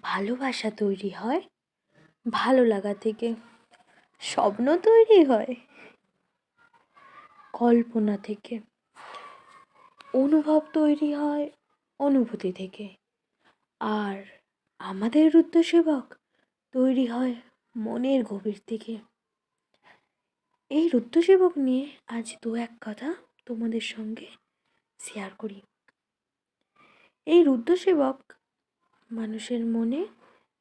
ভালোবাসা তৈরি হয় ভালো লাগা থেকে, স্বপ্ন তৈরি হয় কল্পনা থেকে, অনুভব তৈরি হয় অনুভূতি থেকে, আর আমাদের রুদ্রসেবক তৈরি হয় মনের গভীর থেকে। এই রুদ্রসেবক নিয়ে আজ দু এক কথা তোমাদের সঙ্গে শেয়ার করি। এই রুদ্রসেবক মানুষের মনে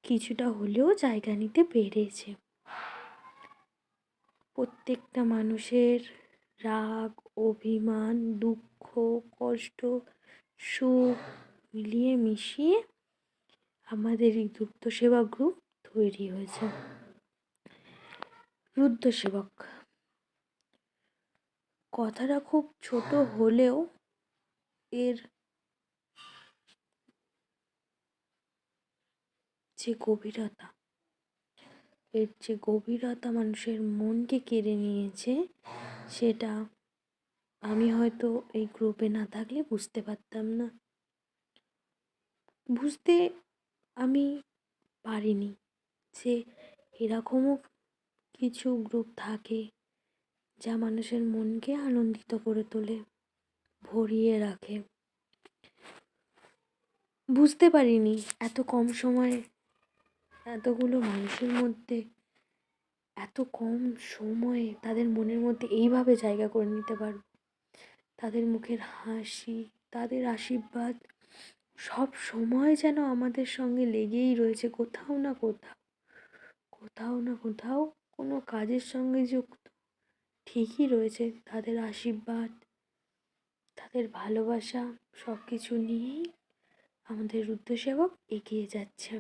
কিছুটা হলেও জায়গা নিতে পেরেছে। প্রত্যেকটা মানুষের রাগ, অভিমান, দুঃখ, কষ্ট, সুখ মিলিয়ে মিশিয়ে আমাদের এই রুদ্রসেবক গ্রুপ তৈরি হয়েছে। রুদ্রসেবক কথাটা খুব ছোট হলেও এর যে গভীরতা, মানুষের মনকে কেড়ে নিয়েছে, সেটা আমি হয়তো এই গ্রুপে না থাকলে বুঝতে পারতাম না। বুঝতে আমি পারিনি যে এরকমও কিছু গ্রুপ থাকে যা মানুষের মনকে আনন্দিত করে তোলে, ভরিয়ে রাখে। বুঝতে পারিনি এত কম সময়ে এতগুলো মানুষের মধ্যে, এত কম সময়ে তাদের মনের মধ্যে এইভাবে জায়গা করে নিতে পারব। তাদের মুখের হাসি, তাদের আশীর্বাদ সব সময় যেন আমাদের সঙ্গে লেগেই রয়েছে, কোথাও না কোথাও, কোথাও না কোথাও কোনো কাজের সঙ্গে যুক্ত, ঠিকই রয়েছে। তাদের আশীর্বাদ, তাদের ভালোবাসা সব কিছু নিয়েই আমাদের রুদ্রসেবক এগিয়ে যাচ্ছে।